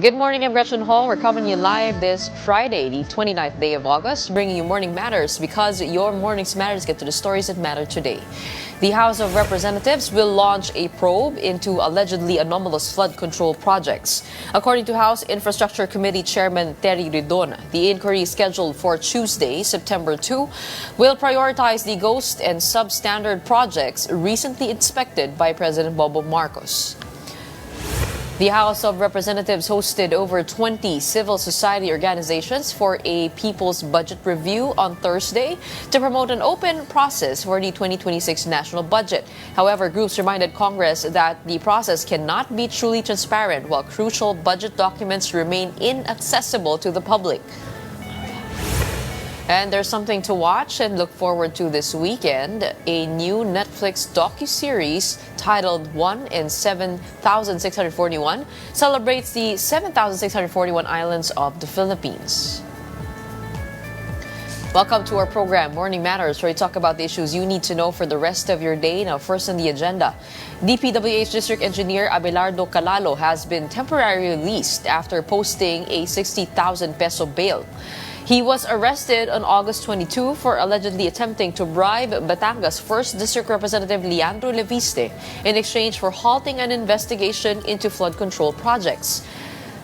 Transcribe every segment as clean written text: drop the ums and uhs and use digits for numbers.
Good morning, I'm Gretchen Ho. We're coming to you live this Friday, the 29th day of August, bringing you Morning Matters because your morning's matters get to the stories that matter today. The House of Representatives will launch a probe into allegedly anomalous flood control projects. According to House Infrastructure Committee Chairman Terry Ridon, the inquiry scheduled for Tuesday, September 2, will prioritize the ghost and substandard projects recently inspected by President Bongbong Marcos. The House of Representatives hosted over 20 civil society organizations for a People's Budget Review on Thursday to promote an open process for the 2026 national budget. However, groups reminded Congress that the process cannot be truly transparent while crucial budget documents remain inaccessible to the public. And there's something to watch and look forward to this weekend. A new Netflix docuseries titled 1 in 7,641 celebrates the 7,641 islands of the Philippines. Welcome to our program, Morning Matters, where we talk about the issues you need to know for the rest of your day. Now, first on the agenda, DPWH District Engineer Abelardo Calalo has been temporarily released after posting a 60,000 peso bail. He was arrested on August 22 for allegedly attempting to bribe Batangas 1st District Representative Leandro Leviste in exchange for halting an investigation into flood control projects.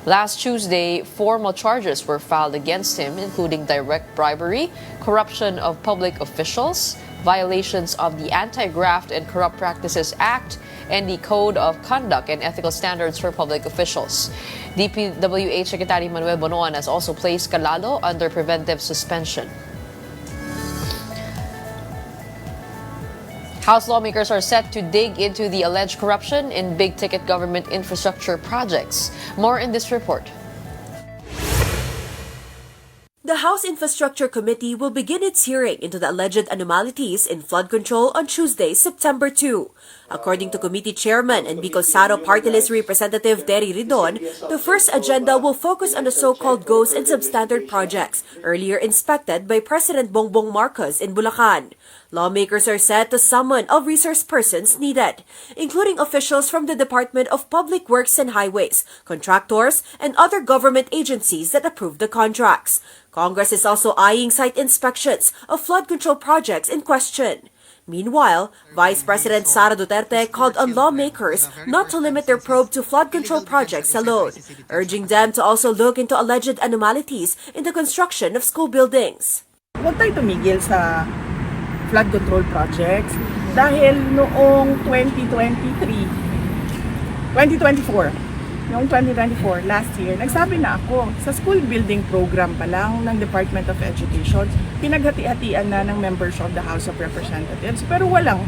Last Tuesday, formal charges were filed against him, including direct bribery, corruption of public officials, violations of the Anti-Graft and Corrupt Practices Act, and the Code of Conduct and Ethical Standards for Public Officials. DPWH Secretary Manuel Bonoan has also placed Calalo under preventive suspension. House lawmakers are set to dig into the alleged corruption in big-ticket government infrastructure projects. More in this report. The House Infrastructure Committee will begin its hearing into the alleged anomalies in flood control on Tuesday, September 2. According to Committee Chairman and Bicol-Saro Party List Representative Terry Ridon, the first agenda will focus on the so-called ghost and substandard projects earlier inspected by President Bongbong Marcos in Bulacan. Lawmakers are set to summon all resource persons needed, including officials from the Department of Public Works and Highways, contractors, and other government agencies that approve the contracts. Congress is also eyeing site inspections of flood control projects in question. Meanwhile, Vice President Sara Duterte called on lawmakers not to limit their probe to flood control projects alone, urging them to also look into alleged anomalies in the construction of school buildings. Huwag tayo tumigil sa flood control projects dahil noong 2024, last year, nagsabi na ako, sa school building program pa lang ng Department of Education, pinaghati-hatian na ng members of the House of Representatives, pero walang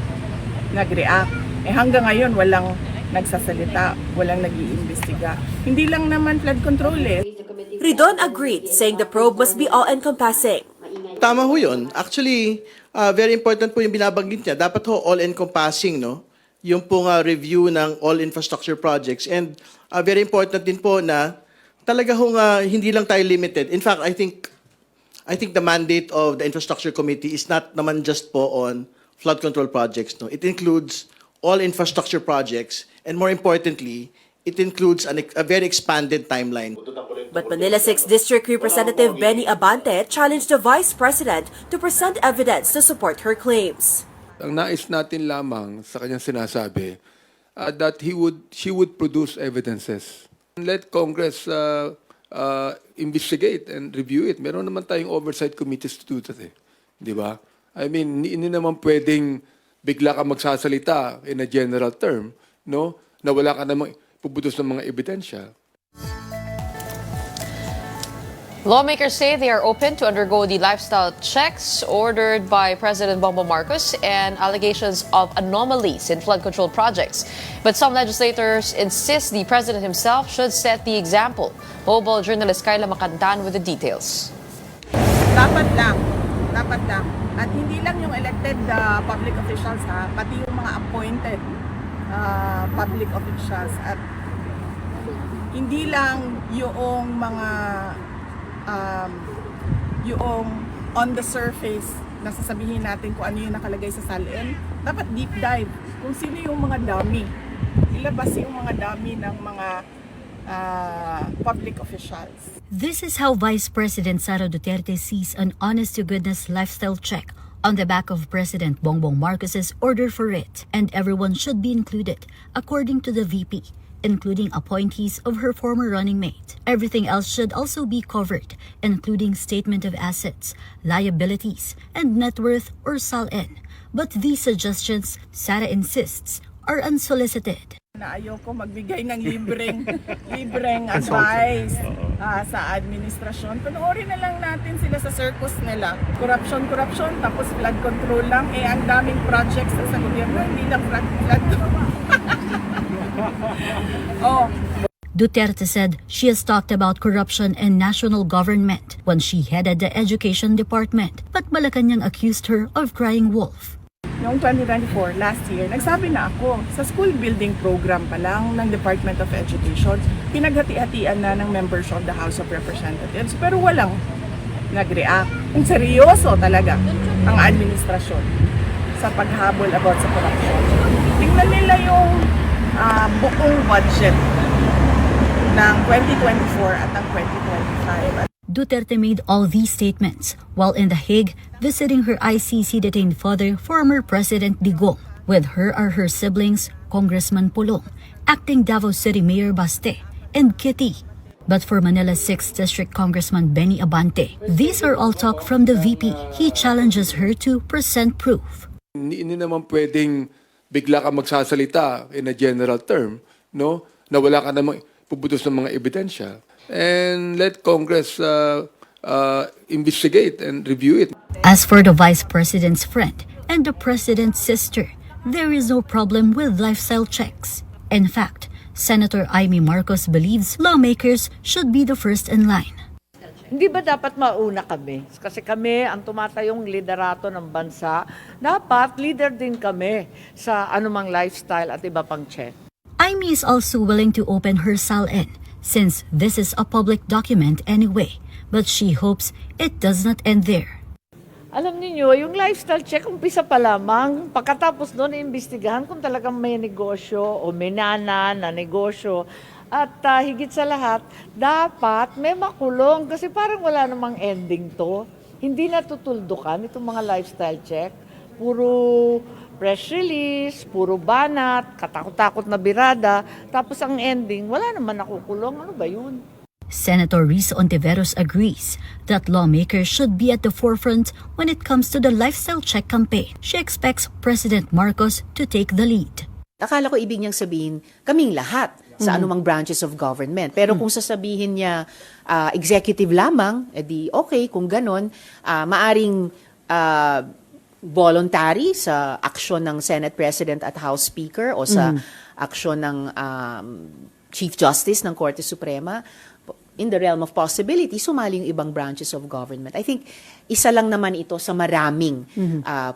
nag-react. Hanggang ngayon, walang nagsasalita, walang nag-iimbestiga. Hindi lang naman flood control Ridon agreed, saying the probe must be all-encompassing. Tama ho yun. Actually, very important po yung binabanggit niya. Dapat ho all-encompassing, no? Yung pong review ng all infrastructure projects. And very important din po na talaga ho hindi lang tayo limited. In fact, I think the mandate of the Infrastructure Committee is not naman just po on flood control projects. No? It includes all infrastructure projects. And more importantly, it includes a very expanded timeline. But Manila 6th District Representative Benny Abante challenged the Vice President to present evidence to support her claims. Ang nais natin lamang sa kanyang sinasabi that she would produce evidences. Let Congress investigate and review it. Meron naman tayong oversight committees to do that Di ba? I mean, hindi naman pwedeng bigla ka magsasalita in a general term, no? Na wala ka namang puputos ng mga ebidensya. Lawmakers say they are open to undergo the lifestyle checks ordered by President Bongbong Marcos and allegations of anomalies in flood control projects. But some legislators insist the president himself should set the example. Mobile journalist Kyla Makantan with the details. Dapat lang. At hindi lang yung elected public officials, pati yung mga appointed public officials. At hindi lang yung mga yung on the surface na sasabihin natin kung ano yung nakalagay sa salin. Dapat deep dive kung sino yung mga dummy. Ilabas yung mga dummy ng mga public officials. This is how Vice President Sara Duterte sees an honest-to-goodness lifestyle check on the back of President Bongbong Marcos's order for it, and everyone should be included, according to the VP, including appointees of her former running mate. Everything else should also be covered, including statement of assets, liabilities, and net worth or SALN. But these suggestions, Sara insists, are unsolicited. Na ayoko magbigay ng libreng advice sa administrasyon. Panoorin na lang natin sila sa circus nila. Corruption, tapos flood control lang. Ang daming projects sa gobyerno, hindi lang flood control. Duterte said she has talked about corruption in national government when she headed the education department, but Malacanang accused her of crying wolf. Noong 2024, last year, nagsabi na ako, sa school building program pa lang ng Department of Education, pinaghati-hatian na ng members of the House of Representatives, pero walang nag-react. Kung seryoso talaga ang administrasyon sa paghabol about sa corruption. Tingnan nila yung buong budget ng 2024 at ng 2025. Duterte made all these statements while in The Hague visiting her ICC-detained father, former President Digong. With her are her siblings, Congressman Pulong, acting Davao City Mayor Baste, and Kitty. But for Manila's 6th District Congressman Benny Abante, these are all talk from the VP. He challenges her to present proof. Hindi naman pwedeng bigla ka magsasalita in a general term, no? Na wala ka namang puputos ng mga ebidensya. And let Congress investigate and review it. As for the Vice President's friend and the President's sister, there is no problem with lifestyle checks. In fact, Senator Amy Marcos believes lawmakers should be the first in line. Hindi ba dapat mauna kami? Kasi kami ang tumatayong liderato ng bansa. Dapat leader din kami sa anumang lifestyle at iba pang check. Amy is also willing to open her SALN since this is a public document anyway, but she hopes it does not end there. Alam niyo, yung lifestyle check, umpisa pa lamang. Pagkatapos doon, iimbestigahan kung talagang may negosyo o may na negosyo. At higit sa lahat, dapat may makulong kasi parang wala namang ending to. Hindi natutuldukan itong mga lifestyle check. Puro press release, puro banat, katakot-takot na birada. Tapos ang ending, wala naman nakukulong. Ano ba yun? Senator Risa Ontiveros agrees that lawmakers should be at the forefront when it comes to the lifestyle check campaign. She expects President Marcos to take the lead. Akala ko ibig niyang sabihin, kaming lahat sa anumang branches of government. Pero kung sasabihin niya executive lamang, edi okay, kung ganon, maaring voluntary sa aksyon ng Senate President at House Speaker o sa aksyon ng Chief Justice ng Korte Suprema. In the realm of possibility, sumali yung ibang branches of government. I think isa lang naman ito sa maraming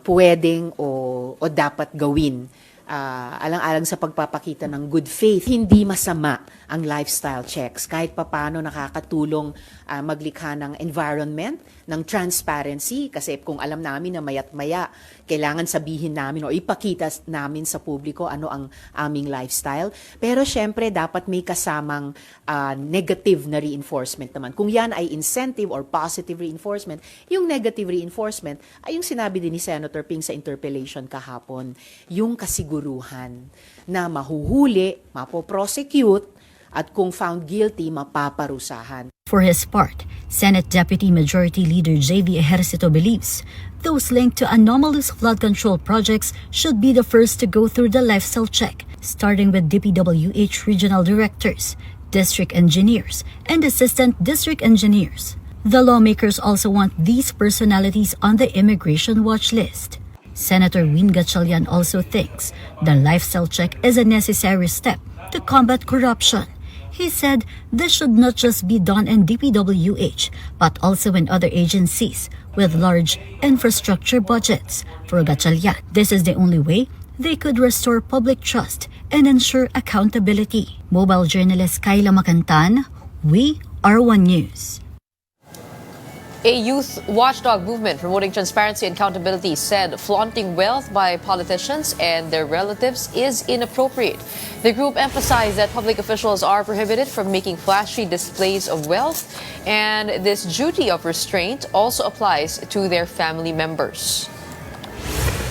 pwedeng o dapat gawin. Alang-alang sa pagpapakita ng good faith, hindi masama ang lifestyle checks. Kahit papano nakakatulong maglikha ng environment, ng transparency. Kasi kung alam namin na maya't maya, kailangan sabihin namin o ipakita namin sa publiko ano ang aming lifestyle. Pero syempre, dapat may kasamang negative na reinforcement naman. Kung yan ay incentive or positive reinforcement, yung negative reinforcement ay yung sinabi din ni Senator Ping sa interpellation kahapon, yung kasiguruhan na mahuhuli, mapoprosecute, at kung found guilty, mapaparusahan. For his part, Senate Deputy Majority Leader J.V. Ejercito believes those linked to anomalous flood control projects should be the first to go through the lifestyle check, starting with DPWH regional directors, district engineers, and assistant district engineers. The lawmakers also want these personalities on the immigration watch list. Senator Win Gatchalian also thinks the lifestyle check is a necessary step to combat corruption. He said this should not just be done in DPWH, but also in other agencies with large infrastructure budgets. For Gatchalian, this is the only way they could restore public trust and ensure accountability. Mobile journalist Kayla Macantan, We Are One News. A youth watchdog movement promoting transparency and accountability said flaunting wealth by politicians and their relatives is inappropriate. The group emphasized that public officials are prohibited from making flashy displays of wealth, and this duty of restraint also applies to their family members.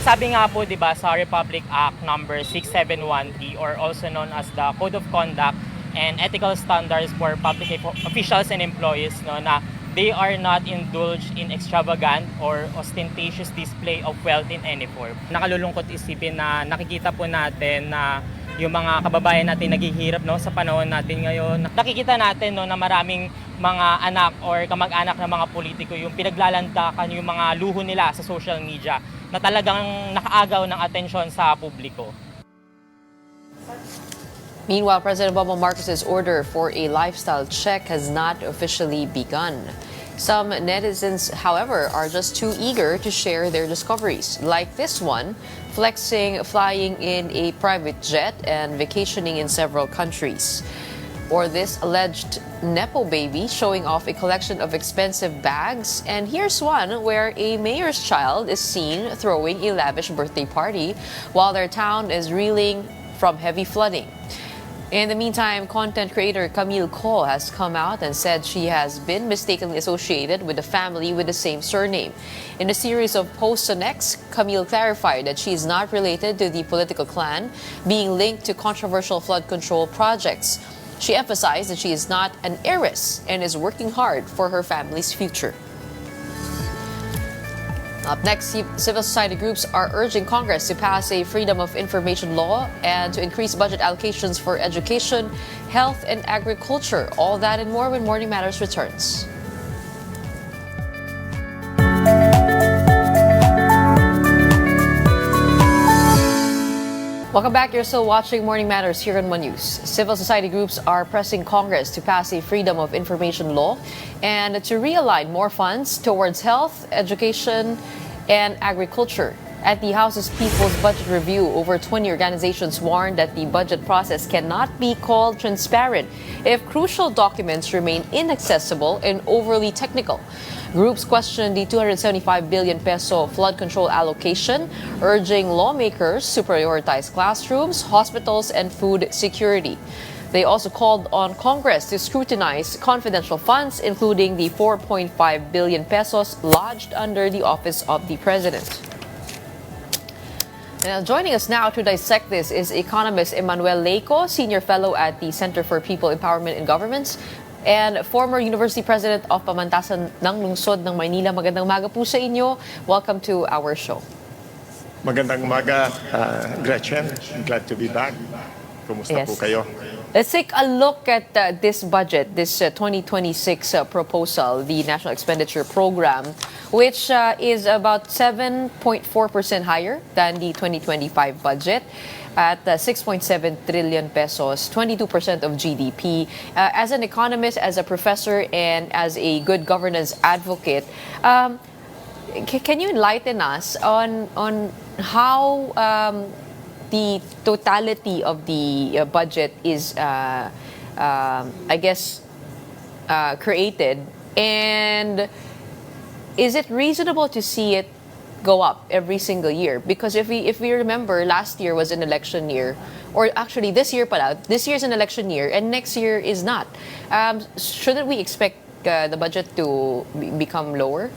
Sabi nga po, 'di ba, sa Republic Act number 671D, or also known as the Code of Conduct and Ethical Standards for Public Officials and Employees, no, na they are not indulged in extravagant or ostentatious display of wealth in any form. Nakalulungkot isipin na nakikita po natin na yung mga kababayan natin naghihirap, no, sa panahon natin ngayon. Nakikita natin, no, na maraming mga anak or kamag-anak ng mga politiko yung pinaglalandakan yung mga luho nila sa social media na talagang nakaagaw ng atensyon sa publiko. Meanwhile, President Bongbong Marcos's order for a lifestyle check has not officially begun. Some netizens, however, are just too eager to share their discoveries, like this one, flexing flying in a private jet and vacationing in several countries. Or this alleged Nepo baby showing off a collection of expensive bags. And here's one where a mayor's child is seen throwing a lavish birthday party while their town is reeling from heavy flooding. In the meantime, content creator Camille Ko has come out and said she has been mistakenly associated with a family with the same surname. In a series of posts on X, Camille clarified that she is not related to the political clan being linked to controversial flood control projects. She emphasized that she is not an heiress and is working hard for her family's future. Up next, civil society groups are urging Congress to pass a Freedom of Information law and to increase budget allocations for education, health, and agriculture. All that and more when Morning Matters returns. Welcome back. You're still watching Morning Matters here on One News. Civil society groups are pressing Congress to pass a Freedom of Information law and to realign more funds towards health, education, and agriculture. At the House's People's Budget Review, over 20 organizations warned that the budget process cannot be called transparent if crucial documents remain inaccessible and overly technical. Groups questioned the 275 billion peso flood control allocation, urging lawmakers to prioritize classrooms, hospitals, and food security. They also called on Congress to scrutinize confidential funds, including the 4.5 billion pesos lodged under the Office of the President. Now, joining us now to dissect this is economist Emmanuel Leico, Senior Fellow at the Center for People Empowerment in Governments, and former University President of Pamantasan ng Lungsod ng Maynila. Magandang umaga po sa inyo. Welcome to our show. Magandang umaga, Gretchen. I'm glad to be back. Kumusta po kayo? Let's take a look at this budget, this 2026 proposal, the National Expenditure Program, which is about 7.4% higher than the 2025 budget at 6.7 trillion pesos, 22% of GDP. As an economist, as a professor, and as a good governance advocate, can you enlighten us on how the totality of the budget is, created, and is it reasonable to see it go up every single year? Because if we remember, last year was an election year, or actually this year is an election year, and next year is not. Shouldn't we expect the budget to become lower?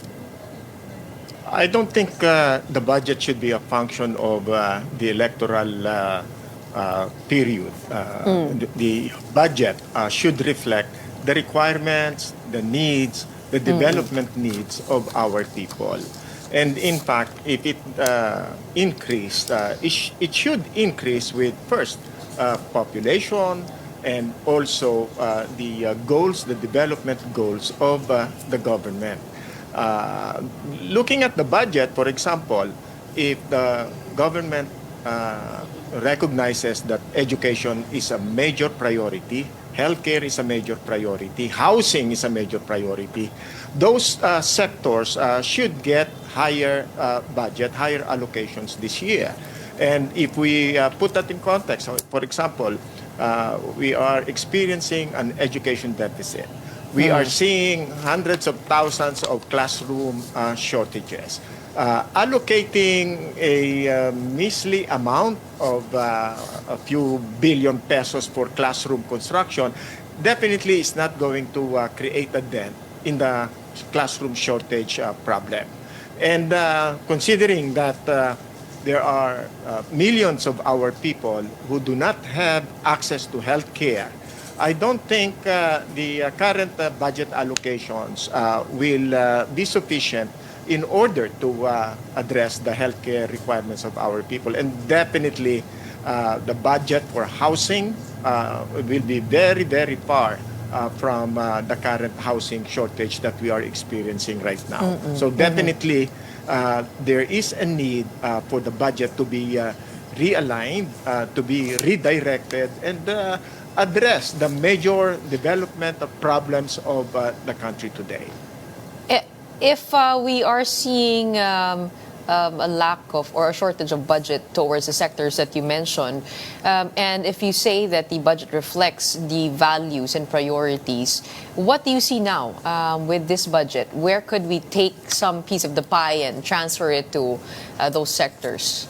I don't think the budget should be a function of the electoral period. The budget should reflect the requirements, the needs, the development needs of our people. And in fact, if it increased, it should increase with first population and also the goals, the development goals of the government. Looking at the budget, for example, if the government recognizes that education is a major priority, healthcare is a major priority, housing is a major priority, those sectors should get higher budget, higher allocations this year. And if we put that in context, for example, we are experiencing an education deficit. We are seeing hundreds of thousands of classroom shortages. Allocating a measly amount of a few billion pesos for classroom construction definitely is not going to create a dent in the classroom shortage problem. And considering that there are millions of our people who do not have access to health care, I don't think the current budget allocations will be sufficient in order to address the healthcare requirements of our people. And definitely, the budget for housing will be very, very far from the current housing shortage that we are experiencing right now. So definitely, there is a need for the budget to be realigned, to be redirected, and address the major development of problems of the country today. If we are seeing a lack of or a shortage of budget towards the sectors that you mentioned, and if you say that the budget reflects the values and priorities, what do you see now with this budget? Where could we take some piece of the pie and transfer it to those sectors?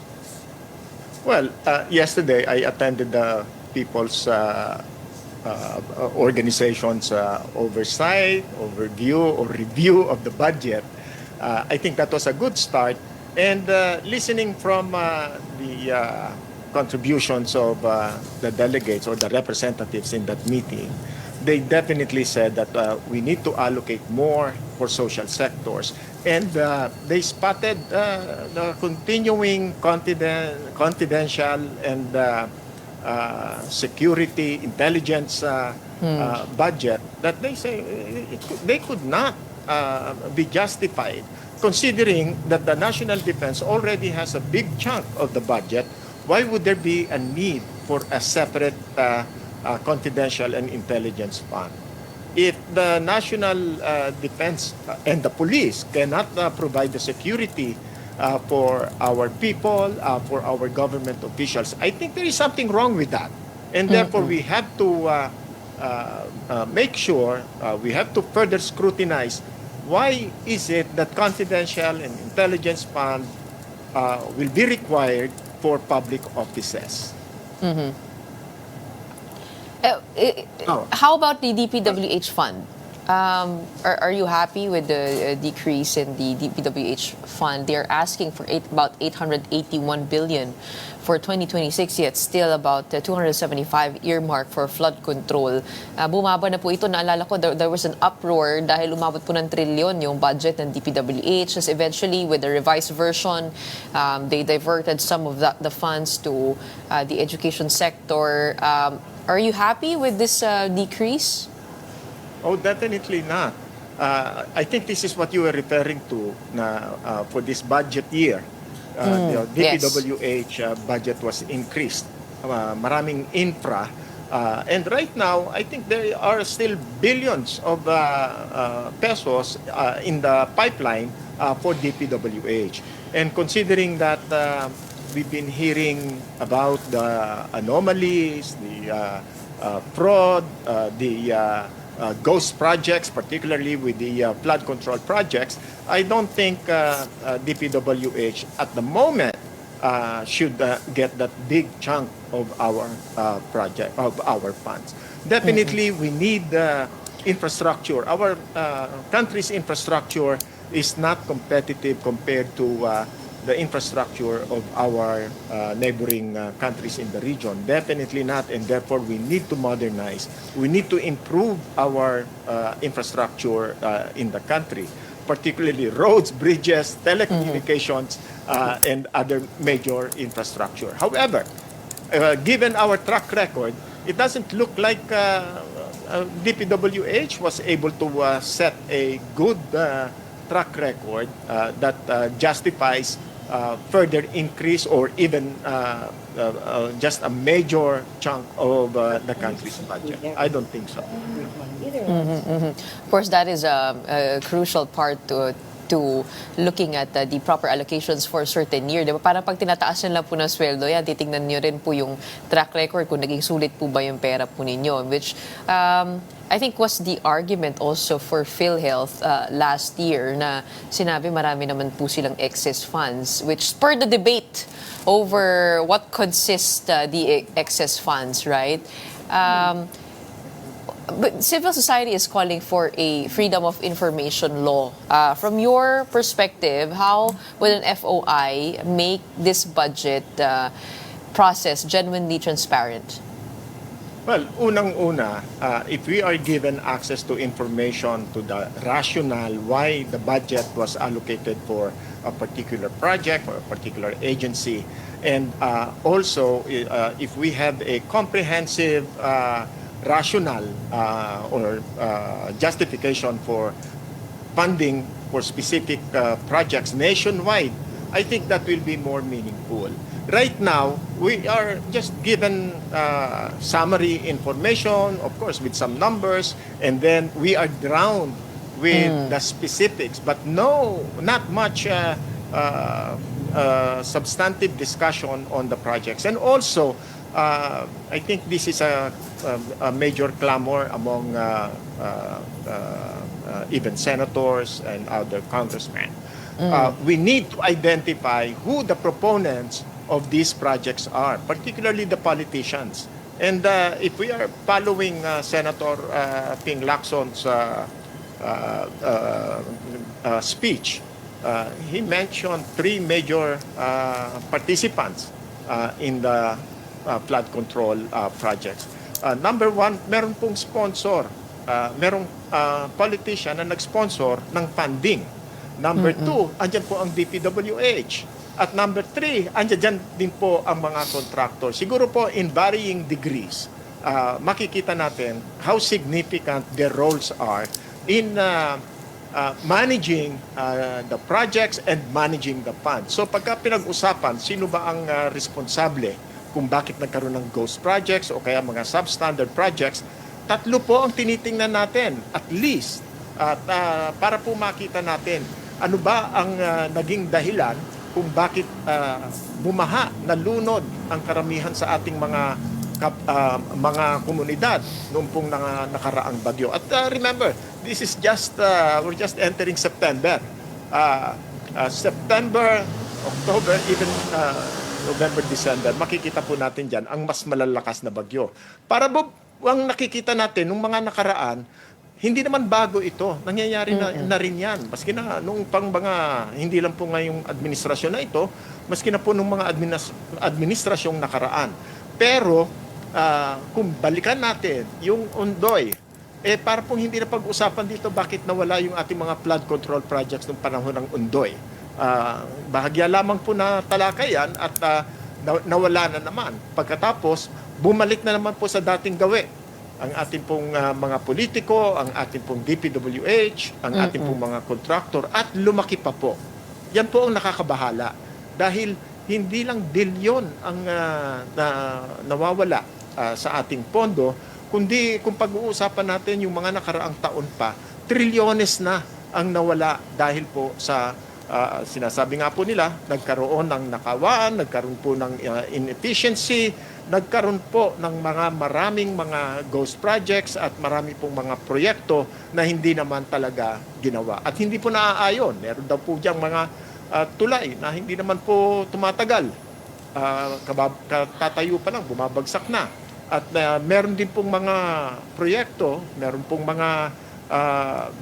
Well, yesterday I attended the People's organizations oversight, overview, or review of the budget. I think that was a good start. And listening from the contributions of the delegates or the representatives in that meeting, they definitely said that we need to allocate more for social sectors. And they spotted the continuing confidential and security intelligence budget that they say they could not be justified, considering that the national defense already has a big chunk of the budget. Why would there be a need for a separate confidential and intelligence fund? If the national defense and the police cannot provide the security for our people, for our government officials, I think there is something wrong with that. And therefore, we have to make sure, we have to further scrutinize why is it that confidential and intelligence fund will be required for public offices. How about the DPWH fund? Are you happy with the decrease in the DPWH fund? They're asking for about 881 billion for 2026, yet still about 275 earmark for flood control. Bumaba na po ito. Naalala ko, there was an uproar dahil umabot po ng trilyon yung budget ng DPWH. As eventually, with the revised version, they diverted some of the funds to the education sector. Are you happy with this decrease? Oh, definitely not. I think this is what you were referring to na for this budget year. The DPWH budget was increased. Maraming infra. And right now, I think there are still billions of pesos in the pipeline for DPWH. And considering that we've been hearing about the anomalies, the fraud, the ghost projects, particularly with the flood control projects, I don't think DPWH at the moment should get that big chunk of our project, of our funds. Definitely, we need infrastructure. Our country's infrastructure is not competitive compared to the infrastructure of our neighboring countries in the region. Definitely not, and therefore we need to modernize. We need to improve our infrastructure in the country, particularly roads, bridges, telecommunications, and other major infrastructure. However, given our track record, it doesn't look like DPWH was able to set a good track record that justifies further increase or even just a major chunk of the country's budget. I don't think so. Of course, that is a crucial part to to looking at the proper allocations for a certain year. Diba? Parang pag tinataas nyo lang po ng sweldo, yan, titingnan nyo rin po yung track record kung naging sulit po ba yung pera po ninyo. Which I think was the argument also for PhilHealth last year na sinabi marami naman po silang excess funds, which spurred the debate over what consists the excess funds, right? But civil society is calling for a freedom of information law. From your perspective, how would an FOI make this budget process genuinely transparent? Well, unang-una, if we are given access to information, to the rationale why the budget was allocated for a particular project or a particular agency, and also if we have a comprehensive rationale or justification for funding for specific projects nationwide, I think that will be more meaningful. Right now, we are just given summary information, of course, with some numbers, and then we are drowned with the specifics, but not much substantive discussion on the projects. And also, I think this is a major clamor among even senators and other congressmen. We need to identify who the proponents of these projects are, particularly the politicians. And if we are following Senator Ping Lacson's speech, he mentioned three major participants in the flood control projects. Number one, meron pong sponsor. Merong politician na nag-sponsor ng funding. Number two, andyan po ang DPWH. At number three, andyan din po ang mga contractor. Siguro po in varying degrees, makikita natin how significant their roles are in managing the projects and managing the funds. So pagka pinag-usapan, sino ba ang responsable kung bakit nagkaroon ng ghost projects o kaya mga substandard projects, tatlo po ang tinitingnan natin at least at para po makita natin ano ba ang naging dahilan kung bakit bumaha, nalunod ang karamihan sa ating mga komunidad noong pong nakaraang bagyo. At remember, this is just we're just entering September. September, October, even November, December, makikita po natin dyan ang mas malalakas na bagyo. Para ang nakikita natin nung mga nakaraan, hindi naman bago ito. Nangyayari na rin yan. Maski na nung pang mga, hindi lang po ngayong administrasyon na ito, maski na po nung mga administrasyong nakaraan. Pero, kung balikan natin yung Undoy, para pong hindi na pag-usapan dito bakit nawala yung ating mga flood control projects nung panahon ng Undoy. Bahagya lamang po na talakay yan at nawala na naman. Pagkatapos, bumalik na naman po sa dating gawi. Ang ating pong mga politiko, ang ating pong DPWH, ang ating pong mga contractor, at lumaki pa po. Yan po ang nakakabahala. Dahil hindi lang bilyon ang nawawala sa ating pondo, kundi kung pag-uusapan natin yung mga nakaraang taon pa, trilyones na ang nawala dahil po sa sinasabi nga po nila, nagkaroon ng nakawaan, nagkaroon po ng inefficiency, nagkaroon po ng maraming mga ghost projects at marami pong mga proyekto na hindi naman talaga ginawa. At hindi po naaayon. Meron daw po diyang mga tulay na hindi naman po tumatagal. Tatayo pa lang, bumabagsak na. At meron din pong mga proyekto, meron pong mga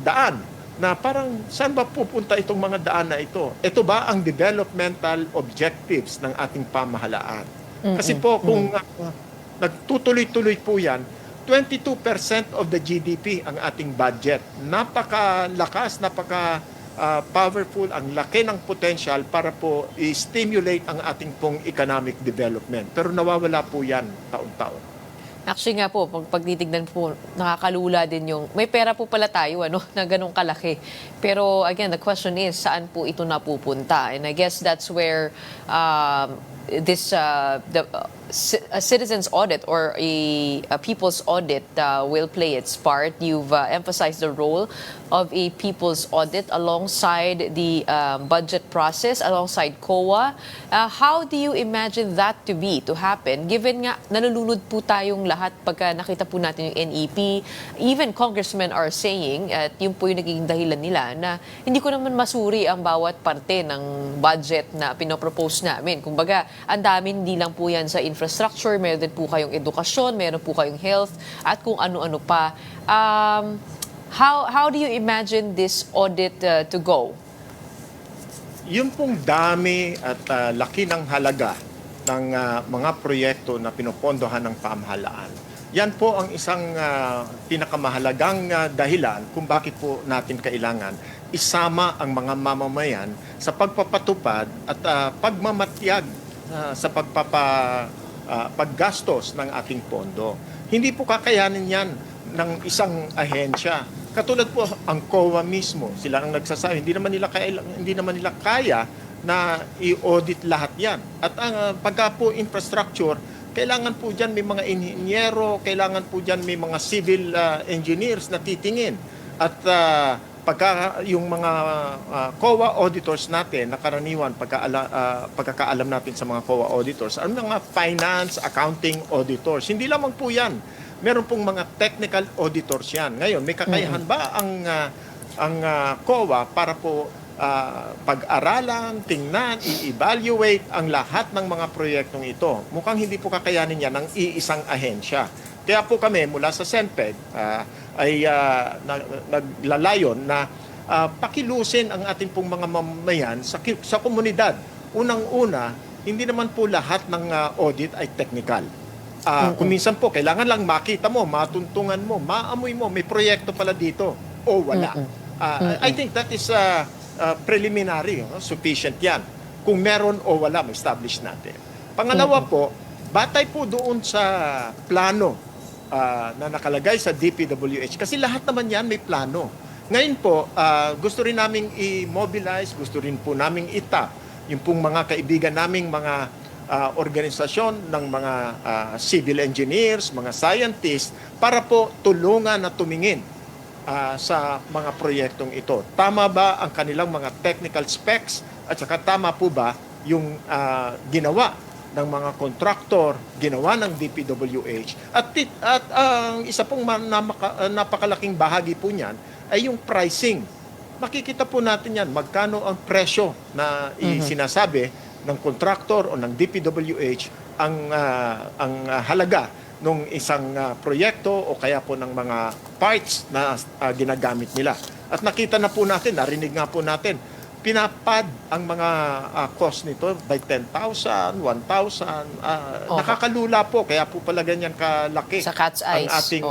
daan na parang saan ba pupunta itong mga daan na ito? Ito ba ang developmental objectives ng ating pamahalaan? Kasi po kung nagtutuloy-tuloy po yan, 22% of the GDP ang ating budget. Napakalakas, powerful, ang laki ng potential para po i-stimulate ang ating pong economic development. Pero nawawala po yan taon-taon. Actually nga po, pag titignan po, nakakalula din yung, may pera po pala tayo, na ganun kalaki. Pero again, the question is, saan po ito napupunta? And I guess that's where a citizen's audit or a people's audit will play its part. You've emphasized the role of a people's audit alongside the budget process, alongside COA. How do you imagine that to happen, given nga nalulunod po tayong lahat pagka nakita po natin yung NEP, even congressmen are saying, at yun po yung naging dahilan nila, na hindi ko naman masuri ang bawat parte ng budget na pinopropose namin. Kumbaga, ang dami, hindi lang po yan sa infrastructure, meron din po kayong edukasyon, meron po kayong health, at kung ano-ano pa. How do you imagine this audit to go? Yung pong dami at laki ng halaga ng mga proyekto na pinopondohan ng pamahalaan, yan po ang isang pinakamahalagang dahilan kung bakit po natin kailangan isama ang mga mamamayan sa pagpapatupad at pagmamatyag sa paggastos ng ating pondo. Hindi po kakayanin yan ng isang ahensya. Katulad po ang COA mismo, sila ang nagsasabi, hindi naman nila kaya na i-audit lahat yan. At ang pagka po infrastructure, kailangan po dyan may mga inhinyero, kailangan po dyan may mga civil engineers na titingin. At pagka yung mga COA auditors natin, na karaniwan, pagkakaalam natin sa mga COA auditors, ang mga finance, accounting auditors, hindi lamang po yan. Meron pong mga technical auditors yan. Ngayon, may kakayahan ba ang COA para po pag-aralan, tingnan, i-evaluate ang lahat ng mga proyektong ito? Mukhang hindi po kakayanin yan ng iisang ahensya. Kaya po kami mula sa Senped ay naglalayon na pakilusin ang ating pong mga mamamayan sa komunidad. Unang-una, hindi naman po lahat ng audit ay technical. Kung minsan po, kailangan lang makita mo, matuntungan mo, maamoy mo, may proyekto pala dito o wala. I think that is preliminary, sufficient yan. Kung meron o wala, ma-establish natin. Pangalawa po, batay po doon sa plano na nakalagay sa DPWH. Kasi lahat naman yan may plano. Ngayon po, gusto rin naming i-mobilize, gusto rin po naming itap yung pong mga kaibigan naming mga organisasyon ng mga civil engineers, mga scientists, para po tulungan na tumingin sa mga proyektong ito. Tama ba ang kanilang mga technical specs at saka tama po ba yung ginawa ng mga kontraktor, ginawa ng DPWH. At ang isa pong napakalaking bahagi po niyan ay yung pricing. Makikita po natin yan, magkano ang presyo na sinasabi ng kontraktor o ng DPWH ang halaga ng isang proyekto o kaya po ng mga parts na ginagamit nila. At nakita na po natin, narinig nga po natin, pinapad ang mga cost nito by 10,000, 1,000. Nakakalula po, kaya po pala ganyan kalaki sa cat's ang eyes. ating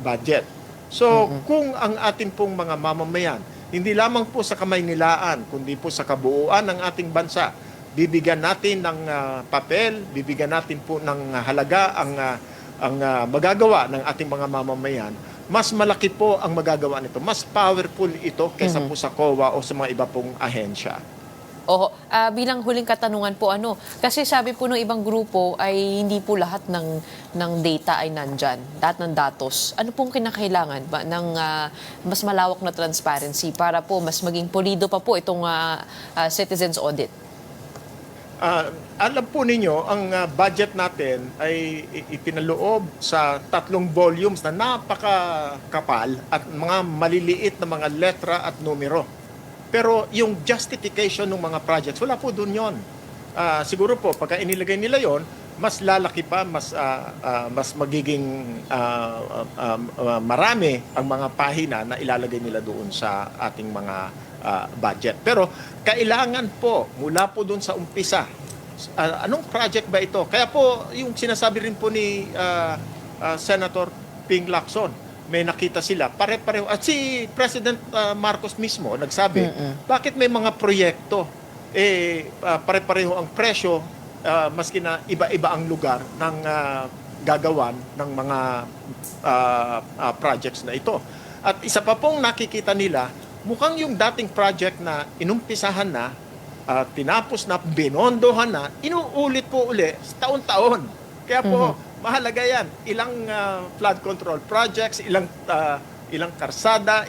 budget. So, kung ang ating pong mga mamamayan, hindi lamang po sa kamay-nilaan, kundi po sa kabuuan ng ating bansa, bibigyan natin ng papel, bibigyan natin po ng halaga ang magagawa ng ating mga mamamayan, mas malaki po ang magagawa nito. Mas powerful ito kaysa po sa COA o sa mga iba pong ahensya. Bilang huling katanungan po, kasi sabi po ng ibang grupo ay hindi po lahat ng data ay nandyan, lahat ng datos. Ano pong kinakailangan ba ng mas malawak na transparency para po mas maging pulido pa po itong citizens audit? Alam po ninyo, ang budget natin ay ipinaloob sa 3 volumes na napakakapal at mga maliliit na mga letra at numero. Pero yung justification ng mga projects, wala po doon yon. Siguro po, pagka inilagay nila yon, mas lalaki pa, mas magiging marami ang mga pahina na ilalagay nila doon sa ating mga budget. Pero kailangan po, mula po doon sa umpisa, anong project ba ito? Kaya po, yung sinasabi rin po ni Senator Ping Lacson, may nakita sila, pare-pareho. At si President Marcos mismo nagsabi, bakit may mga proyekto, pare-pareho ang presyo, maski na iba-iba ang lugar ng gagawan ng mga projects na ito. At isa pa pong nakikita nila, mukhang yung dating project na inumpisahan na, tinapos na, binondohan na, inuulit po uli taon-taon. Kaya po, mahalaga yan. Ilang flood control projects, ilang karsada,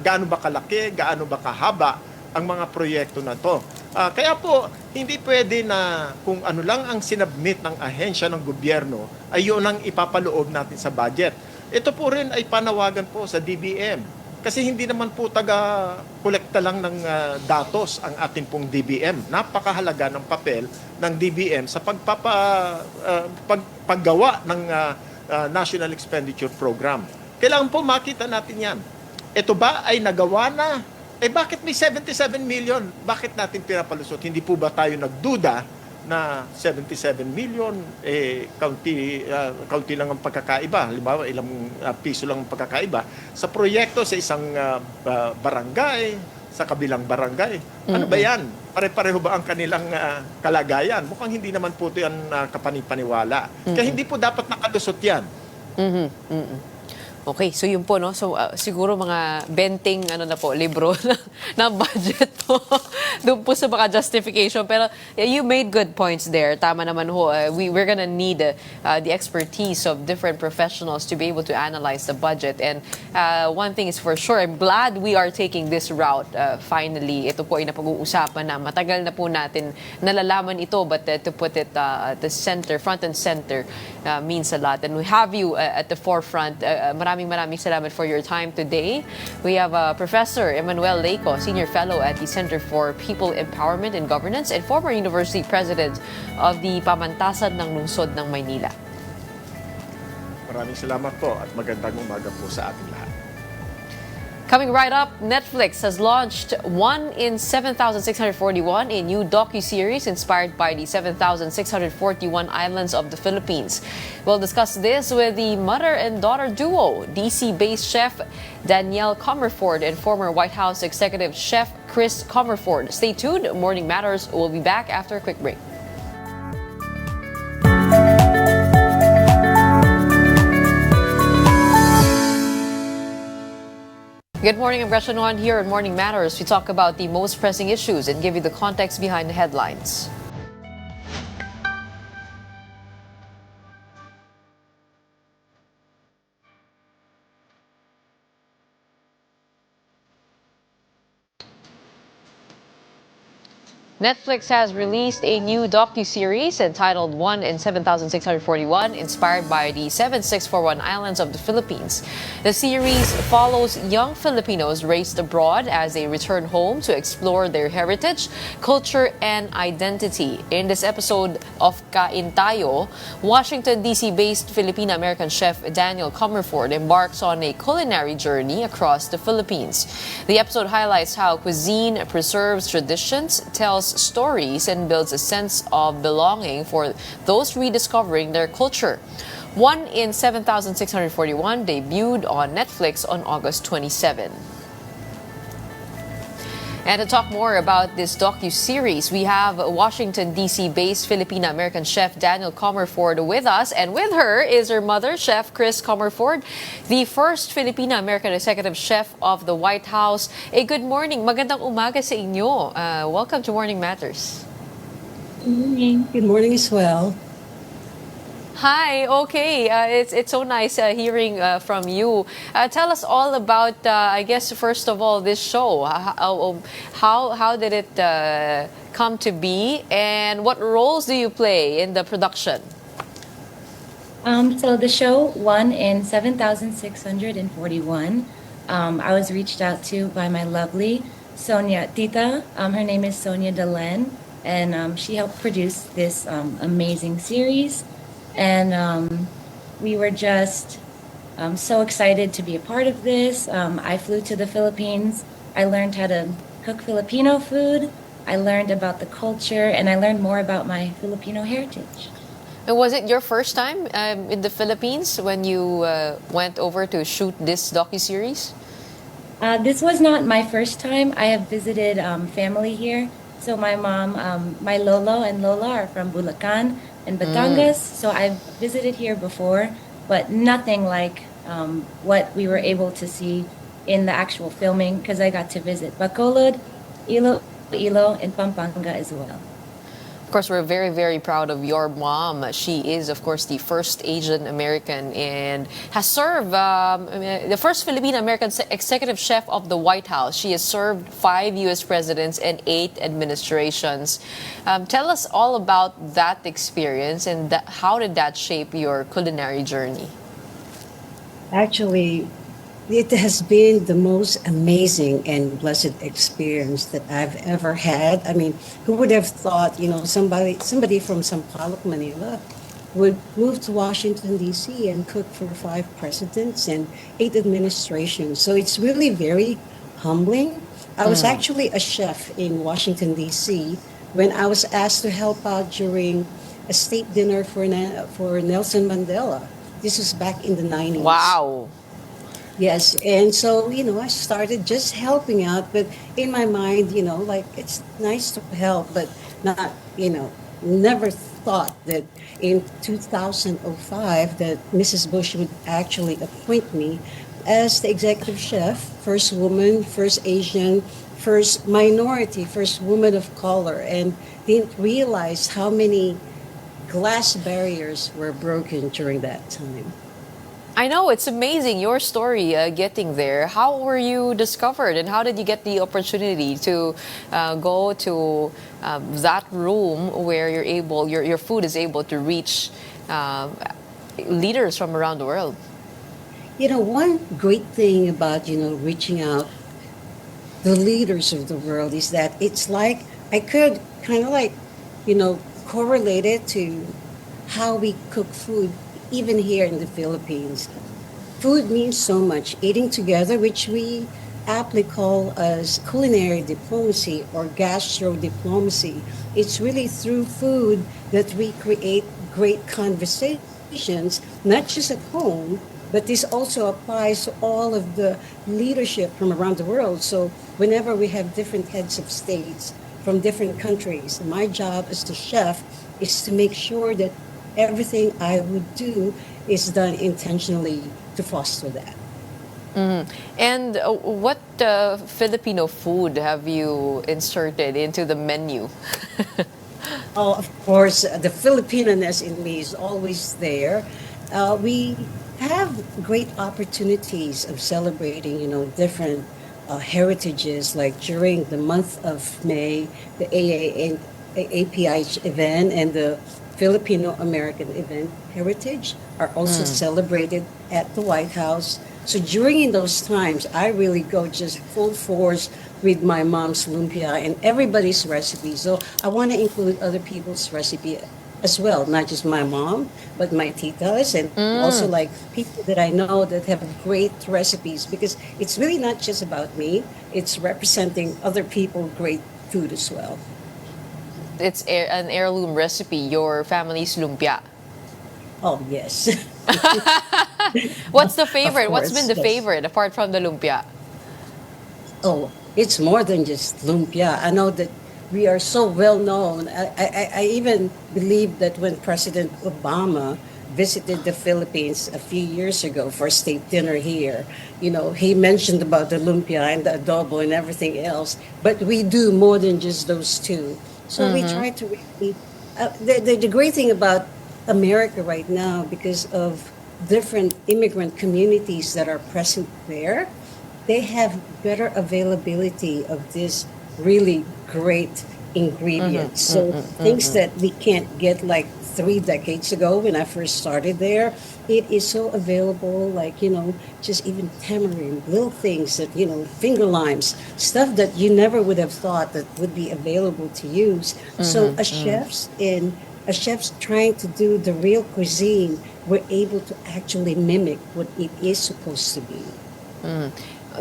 gaano ba kalaki, gaano ba kahaba ang mga proyekto na to. Kaya po, hindi pwede na kung ano lang ang sinubmit ng ahensya ng gobyerno ay yun ang ipapaloob natin sa budget. Ito po rin ay panawagan po sa DBM. Kasi hindi naman po taga-kolekta lang ng datos ang ating pong DBM. Napakahalaga ng papel ng DBM sa paggawa ng National Expenditure Program. Kailangan po makita natin yan. Ito ba ay nagawa na? Bakit may 77 million? Bakit natin pinapalusot? Hindi po ba tayo nagduda na 77 million, kaunti lang ang pagkakaiba. Halimbawa, ilang piso lang ang pagkakaiba. Sa proyekto sa isang barangay, sa kabilang barangay. Ano ba yan? Pare-pareho ba ang kanilang kalagayan? Mukhang hindi naman po ito yan kapanipaniwala. Kaya hindi po dapat nakalusot yan. Okay, so yun po, no? So siguro mga 20 libro na budget po doon po sa mga justification. Pero you made good points there. Tama naman ho. We're gonna need the expertise of different professionals to be able to analyze the budget. And one thing is for sure, I'm glad we are taking this route. Finally, ito po ay napag-uusapan na. Matagal na po natin nalalaman ito, but to put it at the center, front and center, means a lot. And we have you at the forefront. Maraming salamat for your time today. We have Professor Emmanuel Leico, Senior Fellow at the Center for People Empowerment and Governance and former University President of the Pamantasan ng Lungsod ng Maynila. Maraming salamat po at magandang umaga po sa ating lahat. Coming right up, Netflix has launched 1 in 7,641, a new docu-series inspired by the 7,641 islands of the Philippines. We'll discuss this with the mother and daughter duo, DC-based chef Danielle Comerford and former White House executive chef Chris Comerford. Stay tuned. Morning Matters will be back after a quick break. Good morning, I'm Gretchen Ho here at Morning Matters. We talk about the most pressing issues and give you the context behind the headlines. Netflix has released a new docu-series entitled 1 in 7,641, inspired by the 7641 islands of the Philippines. The series follows young Filipinos raised abroad as they return home to explore their heritage, culture, and identity. In this episode of Kain Tayo, Washington, D.C.-based Filipino-American chef Daniel Comerford embarks on a culinary journey across the Philippines. The episode highlights how cuisine preserves traditions, tells stories, and builds a sense of belonging for those rediscovering their culture. 1 in 7,641 debuted on Netflix on August 27. And to talk more about this docu-series, we have Washington, D.C.-based Filipino-American chef Danielle Comerford with us. And with her is her mother, Chef Chris Comerford, the first Filipino-American executive chef of the White House. Good morning. Magandang umaga sa inyo. Welcome to Morning Matters. Good morning. Good morning as well. Hi, okay. It's so nice hearing from you. Tell us all about, I guess, first of all, this show. How did it come to be, and what roles do you play in the production? So the show 1 in 7,641. I was reached out to by my lovely Sonia Tita. Her name is Sonia Delen, and she helped produce this amazing series. And we were just so excited to be a part of this. I flew to the Philippines. I learned how to cook Filipino food. I learned about the culture, and I learned more about my Filipino heritage. And was it your first time in the Philippines when you went over to shoot this docuseries? This was not my first time. I have visited family here. So my mom, my Lolo and Lola are from Bulacan and Batangas. So I've visited here before, but nothing like what we were able to see in the actual filming, because I got to visit Bacolod, Iloilo, and Pampanga as well. Of course, we're very, very proud of your mom. She is, of course, the first Asian American and has served the first Filipino American executive chef of the White House. She has served 5 U.S. presidents and 8 administrations. Tell us all about that experience and how did that shape your culinary journey? Actually, it has been the most amazing and blessed experience that I've ever had. I mean, who would have thought, somebody from Sampaloc, Manila would move to Washington, D.C. and cook for 5 presidents and 8 administrations. So it's really very humbling. I was actually a chef in Washington, D.C. when I was asked to help out during a state dinner for Nelson Mandela. This was back in the 90s. Wow. Yes, and so, I started just helping out, but in my mind, it's nice to help, but not, never thought that in 2005 that Mrs. Bush would actually appoint me as the executive chef, first woman, first Asian, first minority, first woman of color, and didn't realize how many glass barriers were broken during that time. I know, it's amazing, your story getting there. How were you discovered and how did you get the opportunity to go to that room where your food is able to reach leaders from around the world? One great thing about, reaching out the leaders of the world is that it's like I could kind of like, correlate it to how we cook food even here in the Philippines. Food means so much. Eating together, which we aptly call as culinary diplomacy or gastro diplomacy. It's really through food that we create great conversations, not just at home, but this also applies to all of the leadership from around the world. So whenever we have different heads of states from different countries, my job as the chef is to make sure that everything I would do is done intentionally to foster that. And what Filipino food have you inserted into the menu? Oh, of course, the Filipino-ness in me is always there. We have great opportunities of celebrating, different heritages, like during the month of May, the APH event and the Filipino American event Heritage are also celebrated at the White House. So during those times, I really go just full force with my mom's lumpia and everybody's recipe. So I want to include other people's recipe as well, not just my mom, but my titas and also like people that I know that have great recipes, because it's really not just about me, it's representing other people great food as well. It's an heirloom recipe, your family's lumpia. Oh, yes. What's the favorite? Of What's course, been the yes. favorite apart from the lumpia? Oh, it's more than just lumpia. I know that we are so well known. I even believe that when President Obama visited the Philippines a few years ago for a state dinner here, he mentioned about the lumpia and the adobo and everything else. But we do more than just those two. So we try to really... the great thing about America right now, because of different immigrant communities that are present there, they have better availability of this really great ingredients. So things that we can't get like 3 decades ago when I first started there, it is so available, like, just even tamarind, little things that, finger limes, stuff that you never would have thought that would be available to use. So as chefs trying to do the real cuisine, we're able to actually mimic what it is supposed to be.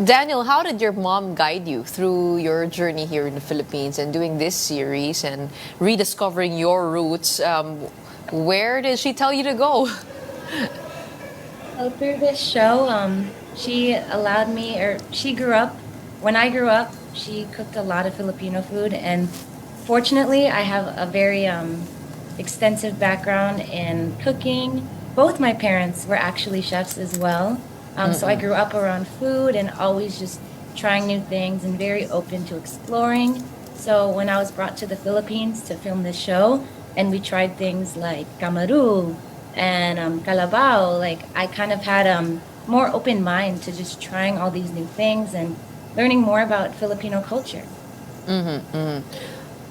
Daniel, how did your mom guide you through your journey here in the Philippines and doing this series and rediscovering your roots? Where did she tell you to go? So through this show, she allowed me, when I grew up, she cooked a lot of Filipino food, and fortunately, I have a very extensive background in cooking. Both my parents were actually chefs as well. So I grew up around food and always just trying new things and very open to exploring. So when I was brought to the Philippines to film this show, and we tried things like kamaru and kalabaw, like I kind of had more open mind to just trying all these new things and learning more about Filipino culture.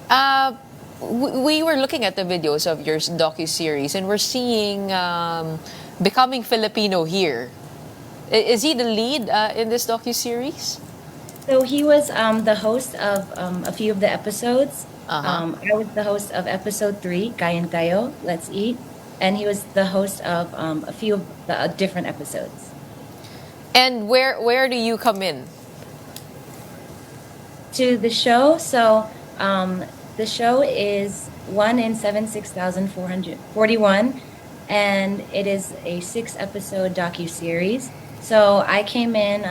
Uh, we were looking at the videos of your docu-series and we're seeing Becoming Filipino here. Is he the lead in this docu-series? So he was the host of a few of the episodes. Uh-huh. I was the host of episode 3, Kain Tayo, Let's Eat. And he was the host of a few of the different episodes. And where do you come in? To the show, so the show is 1 in 76,441, and it is a 6-episode docu-series. So I came in,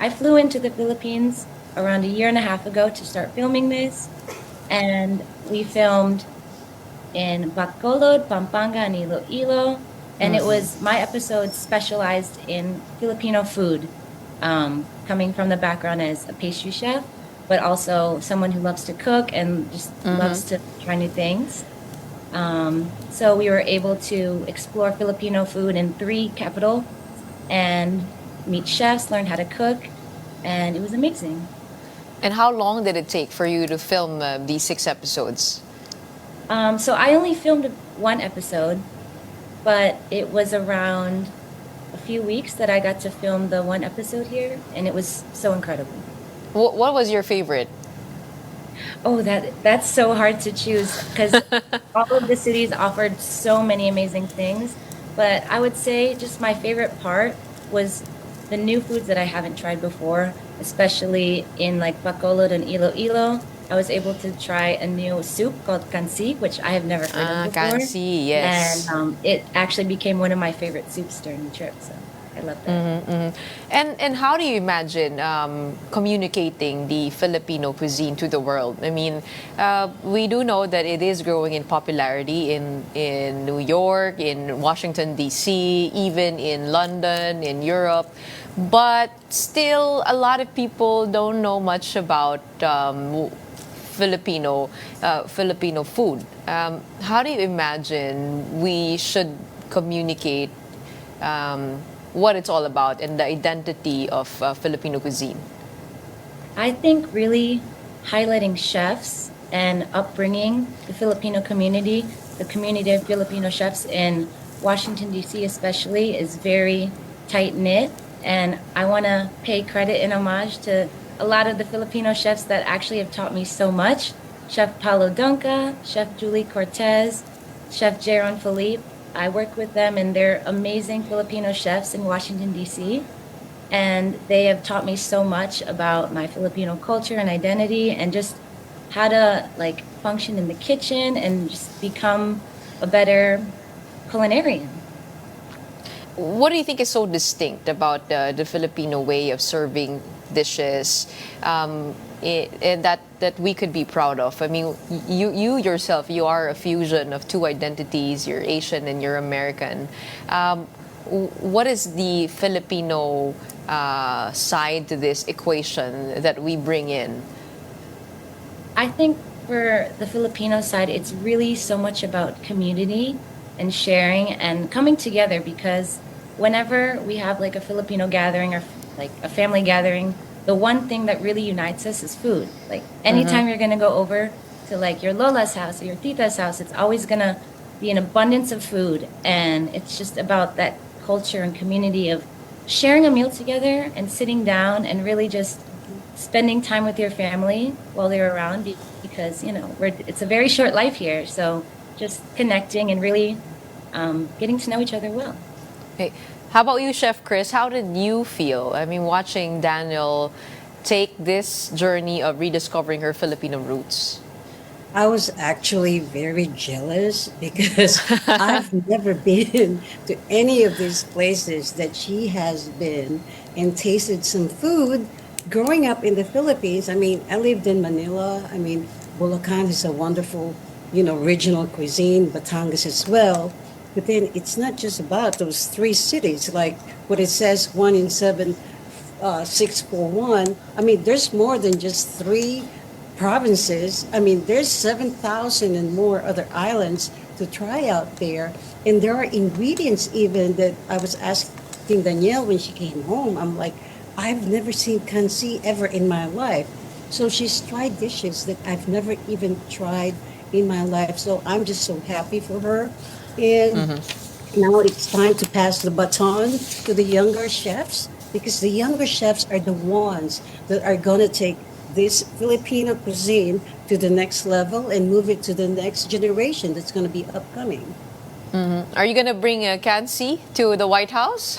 I flew into the Philippines around a year and a half ago to start filming this, and we filmed in Bacolod, Pampanga, and Iloilo, and it was my episode specialized in Filipino food, coming from the background as a pastry chef, but also someone who loves to cook and just loves to try new things. So we were able to explore Filipino food in 3 capitals and meet chefs, learn how to cook, and it was amazing. And how long did it take for you to film these 6 episodes? So I only filmed 1 episode, but it was around a few weeks that I got to film the 1 episode here, and it was so incredible. What was your favorite? Oh, that's so hard to choose because all of the cities offered so many amazing things. But I would say just my favorite part was the new foods that I haven't tried before, especially in like Bacolod and Iloilo. I was able to try a new soup called kansi, which I have never heard of before. Kansi, yes. And it actually became one of my favorite soups during the trip. So I love that. And how do you imagine communicating the Filipino cuisine to the world? I mean, we do know that it is growing in popularity in New York, in Washington, D.C., even in London, in Europe. But still, a lot of people don't know much about Filipino food. How do you imagine we should communicate what it's all about and the identity of Filipino cuisine? I think really highlighting chefs and upbringing the Filipino community, the community of Filipino chefs in Washington, D.C. especially, is very tight-knit. And I want to pay credit and homage to a lot of the Filipino chefs that actually have taught me so much. Chef Paulo Dunca, Chef Julie Cortez, Chef Jaron Felipe. I work with them and they're amazing Filipino chefs in Washington, D.C. And they have taught me so much about my Filipino culture and identity and just how to like function in the kitchen and just become a better culinarian. What do you think is so distinct about the Filipino way of serving dishes that we could be proud of? I mean, you yourself, you are a fusion of 2 identities. You're Asian and you're American. What is the Filipino side to this equation that we bring in? I think for the Filipino side, it's really so much about community and sharing and coming together, because whenever we have like a Filipino gathering or like a family gathering, the one thing that really unites us is food. Like anytime you're gonna go over to like your Lola's house or your Tita's house, it's always gonna be an abundance of food. And it's just about that culture and community of sharing a meal together and sitting down and really just spending time with your family while they're around, because you know it's a very short life here. So just connecting and really getting to know each other well. Okay. How about you, Chef Chris? How did you feel? I mean, watching Daniel take this journey of rediscovering her Filipino roots. I was actually very jealous because I've never been to any of these places that she has been and tasted some food. Growing up in the Philippines, I mean, I lived in Manila. I mean, Bulacan is a wonderful, regional cuisine, Batangas as well. But then it's not just about those 3 cities, like what it says, 1 in 7, 641. I mean, there's more than just 3 provinces. I mean, there's 7,000 and more other islands to try out there. And there are ingredients even that I was asking Danielle when she came home. I'm like, I've never seen kansi ever in my life. So she's tried dishes that I've never even tried in my life. So I'm just so happy for her. And now it's time to pass the baton to the younger chefs, because the younger chefs are the ones that are going to take this Filipino cuisine to the next level and move it to the next generation that's going to be upcoming. Are you going to bring a Kansi to the White House?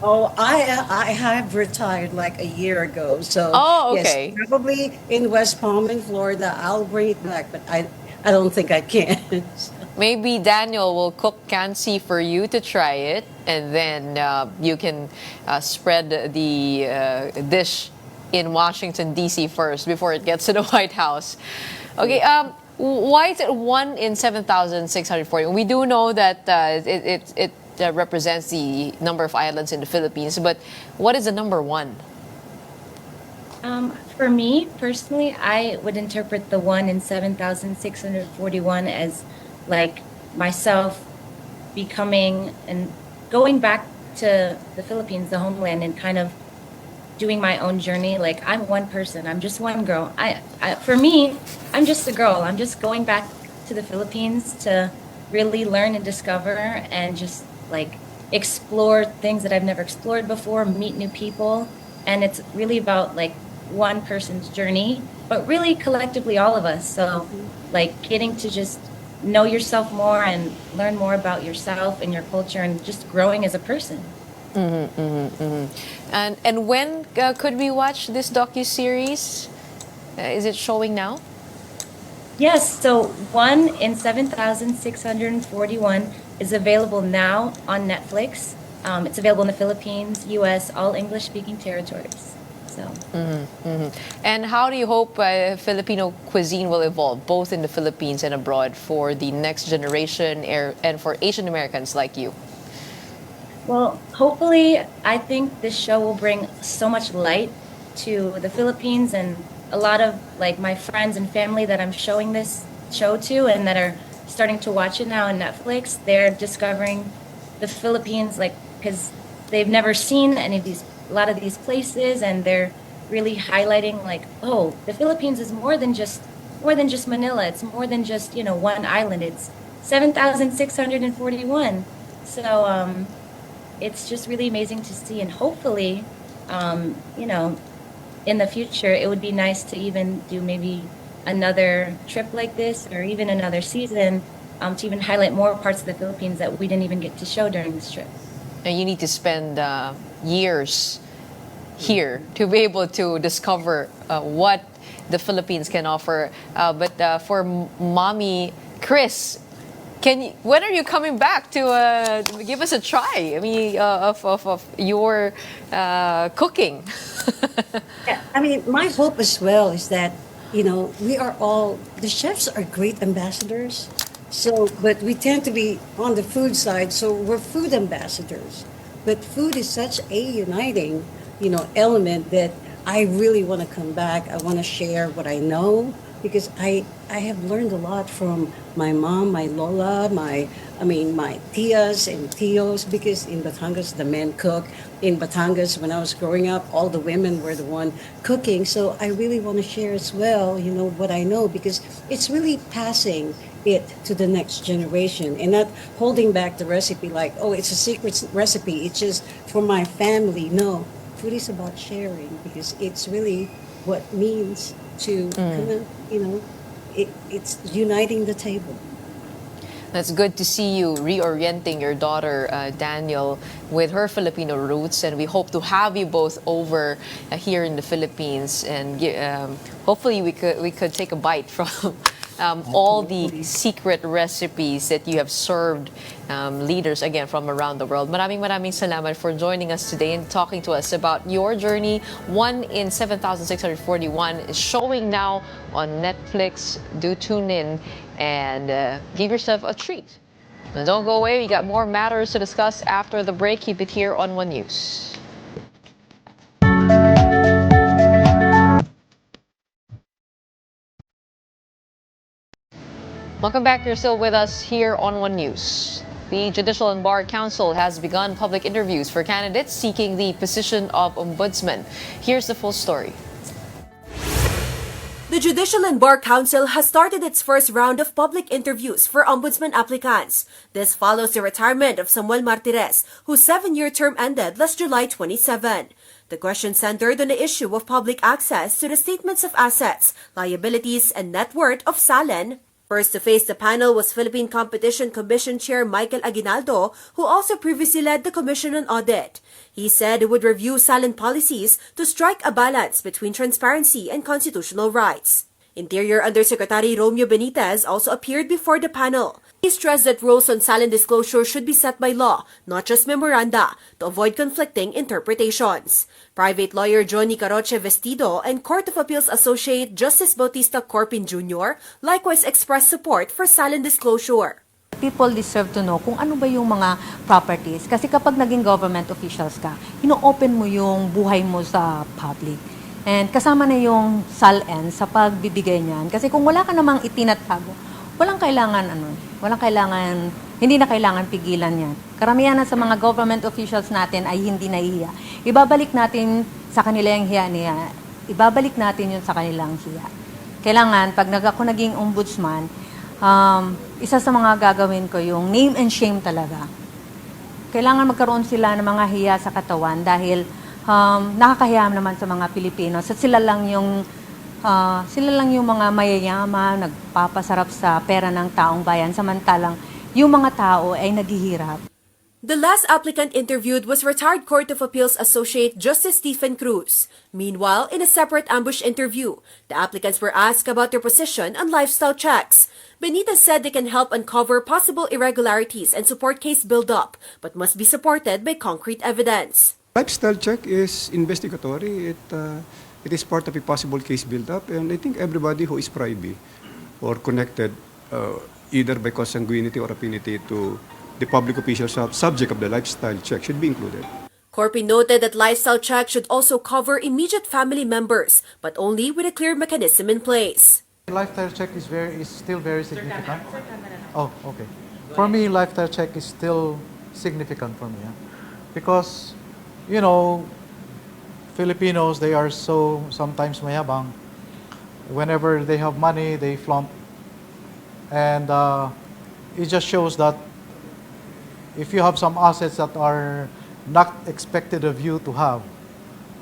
Oh, I have retired like a year ago. So Oh, yes, okay. probably in West Palm in Florida, I'll bring it back, but I don't think I can. Maybe Daniel will cook Kansi for you to try it, and then you can spread the dish in Washington, D.C. first before it gets to the White House. Okay, why is it 1 in 7,640? We do know that it represents the number of islands in the Philippines, but what is the number one? For me personally, I would interpret the 1 in 7,641 as like myself becoming and going back to the Philippines, the homeland, and kind of doing my own journey. Like, I'm one person, I'm just one girl. For me, I'm just a girl. I'm just going back to the Philippines to really learn and discover and just like explore things that I've never explored before, meet new people. And it's really about like one person's journey, but really collectively all of us. So like getting to just know yourself more and learn more about yourself and your culture and just growing as a person. And when could we watch this docu-series? Is it showing now? Yes, so 1 in 7,641 is available now on Netflix. It's available in the Philippines, US, all English-speaking territories. So. And how do you hope Filipino cuisine will evolve, both in the Philippines and abroad, for the next generation and for Asian Americans like you? Well, hopefully, I think this show will bring so much light to the Philippines and a lot of like my friends and family that I'm showing this show to and that are starting to watch it now on Netflix. They're discovering the Philippines, like, because they've never seen a lot of these places, and they're really highlighting like, oh, the Philippines is more than just Manila. It's more than just, one island. It's 7,641. So it's just really amazing to see, and hopefully, in the future, it would be nice to even do maybe another trip like this, or even another season, to even highlight more parts of the Philippines that we didn't even get to show during this trip. And you need to spend years here to be able to discover what the Philippines can offer. But for Mommy Chris, when are you coming back to give us a try? I mean, of your cooking. Yeah, I mean, my hope as well is that, we are all, the chefs are great ambassadors. So, but we tend to be on the food side, so we're food ambassadors. But food is such a uniting, element that I really want to come back. I want to share what I know, because I have learned a lot from my mom, my lola, my tias and tios, because in Batangas the men cook. In Batangas, when I was growing up, all the women were the one cooking. So I really want to share as well, what I know, because it's really passing it to the next generation and not holding back the recipe like, oh, it's a secret recipe, it's just for my family. No, food is about sharing, because it's really what means to it's uniting the table. That's good to see you reorienting your daughter, Daniel, with her Filipino roots. And we hope to have you both over here in the Philippines. And hopefully we could take a bite from all the secret recipes that you have served leaders, again, from around the world. Maraming salamat for joining us today and talking to us about your journey. 1 in 7,641 is showing now on Netflix. Do tune in and give yourself a treat. Now don't go away. We got more matters to discuss after the break. Keep it here on One News. Welcome back. You're still with us here on One News. The Judicial and Bar Council has begun public interviews for candidates seeking the position of ombudsman. Here's the full story. The Judicial and Bar Council has started its first round of public interviews for ombudsman applicants. This follows the retirement of Samuel Martires, whose 7-year term ended last July 27. The question centered on the issue of public access to the statements of assets, liabilities, and net worth of Salen. First to face the panel was Philippine Competition Commission Chair Michael Aguinaldo, who also previously led the Commission on Audit. He said he would review Salen policies to strike a balance between transparency and constitutional rights. Interior Undersecretary Romeo Benitez also appeared before the panel. He stressed that rules on Salen disclosure should be set by law, not just memoranda, to avoid conflicting interpretations. Private lawyer Johnny Caroche Vestido and Court of Appeals Associate Justice Bautista Corpin Jr. likewise expressed support for Salen disclosure. People deserve to know kung ano ba yung mga properties. Kasi kapag naging government officials ka, ino-open mo yung buhay mo sa public. And kasama na yung SALN sa pagbibigay niyan. Kasi kung wala ka namang itinatago, hindi na kailangan pigilan yan. Karamihan na sa mga government officials natin ay hindi nahihiya. Ibabalik natin sa kanila yung hiya niya. Ibabalik natin yun sa kanilang hiya. Kailangan, pag ako naging ombudsman, isa sa mga gagawin ko yung name and shame talaga. Kailangan magkaroon sila ng mga hiya sa katawan dahil nakakahiya naman sa mga Pilipino. So sila lang yung mga mayayaman, nagpapasarap sa pera ng taong bayan, samantalang yung mga tao ay naghihirap. The last applicant interviewed was retired Court of Appeals Associate Justice Stephen Cruz. Meanwhile, in a separate ambush interview, the applicants were asked about their position on lifestyle checks. Benitez said they can help uncover possible irregularities and support case build-up, but must be supported by concrete evidence. Lifestyle check is investigatory. It is part of a possible case build-up, and I think everybody who is privy or connected, either by consanguinity or affinity to the public officials subject of the lifestyle check should be included. Corpin noted that lifestyle check should also cover immediate family members, but only with a clear mechanism in place. Lifestyle check is still very significant. Oh, okay. For me, lifestyle check is still significant for me, because Filipinos, they are so sometimes mayabang. Whenever they have money, they flaunt, and it just shows that if you have some assets that are not expected of you to have,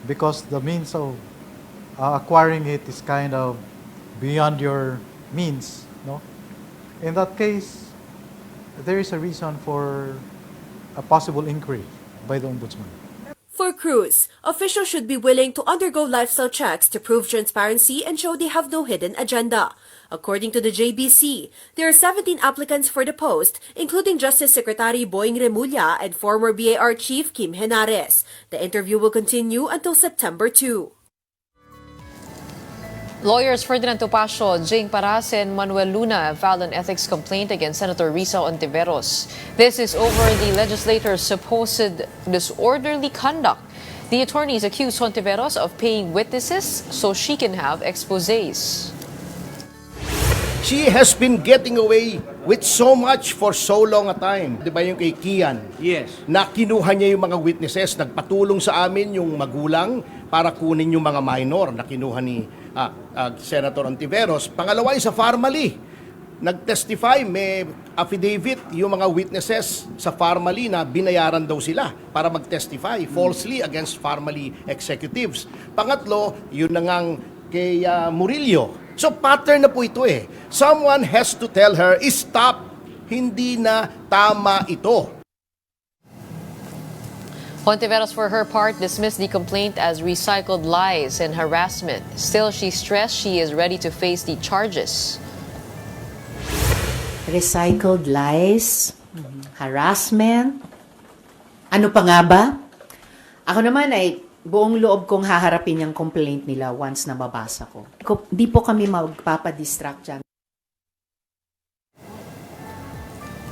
because the means of acquiring it is kind of beyond your means, in that case, there is a reason for a possible inquiry by the Ombudsman. For Cruz, officials should be willing to undergo lifestyle checks to prove transparency and show they have no hidden agenda. According to the JBC, there are 17 applicants for the post, including Justice Secretary Boying Remulla and former BAR Chief Kim Henares. The interview will continue until September 2. Lawyers Ferdinand Topacio, Jing Paras, and Manuel Luna have filed an ethics complaint against Senator Risa Ontiveros. This is over the legislator's supposed disorderly conduct. The attorneys accuse Ontiveros of paying witnesses so she can have exposés. She has been getting away with so much for so long a time. Di ba yung kay Kian? Yes. Na kinuha niya yung mga witnesses, nagpatulong sa amin yung magulang para kunin yung mga minor na kinuha ni Senator Ontiveros. Pangalawa yung sa Farmally. Nag-testify, may affidavit yung mga witnesses sa Farmally na binayaran daw sila para mag-testify falsely against Farmally executives. Pangatlo, yun na ngang kay Murillo. So pattern na po ito eh. Someone has to tell her, stop, hindi na tama ito. Ontiveros, for her part, dismissed the complaint as recycled lies and harassment. Still, she stressed she is ready to face the charges. Recycled lies, harassment, ano pa nga ba? Ako naman ay buong loob kong haharapin yung complaint nila once na mabasa ko. Di po kami magpapadistract dyan.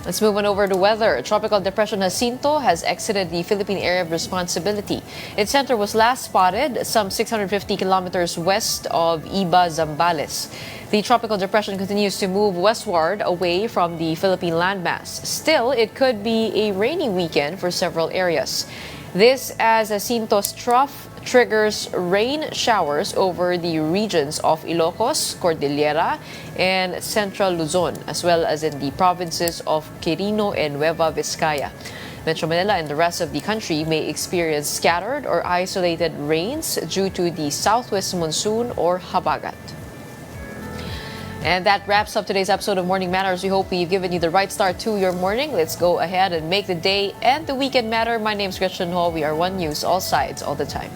Let's move on over to weather. Tropical depression Jacinto has exited the Philippine area of responsibility. Its center was last spotted some 650 kilometers west of Iba, Zambales. The tropical depression continues to move westward away from the Philippine landmass. Still, it could be a rainy weekend for several areas. This as Jacinto's trough triggers rain showers over the regions of Ilocos, Cordillera, and Central Luzon, as well as in the provinces of Quirino and Nueva Vizcaya. Metro Manila and the rest of the country may experience scattered or isolated rains due to the southwest monsoon or habagat. And that wraps up today's episode of Morning Matters. We hope we've given you the right start to your morning. Let's go ahead and make the day and the weekend matter. My name's Gretchen Ho. We are One News, all sides, all the time.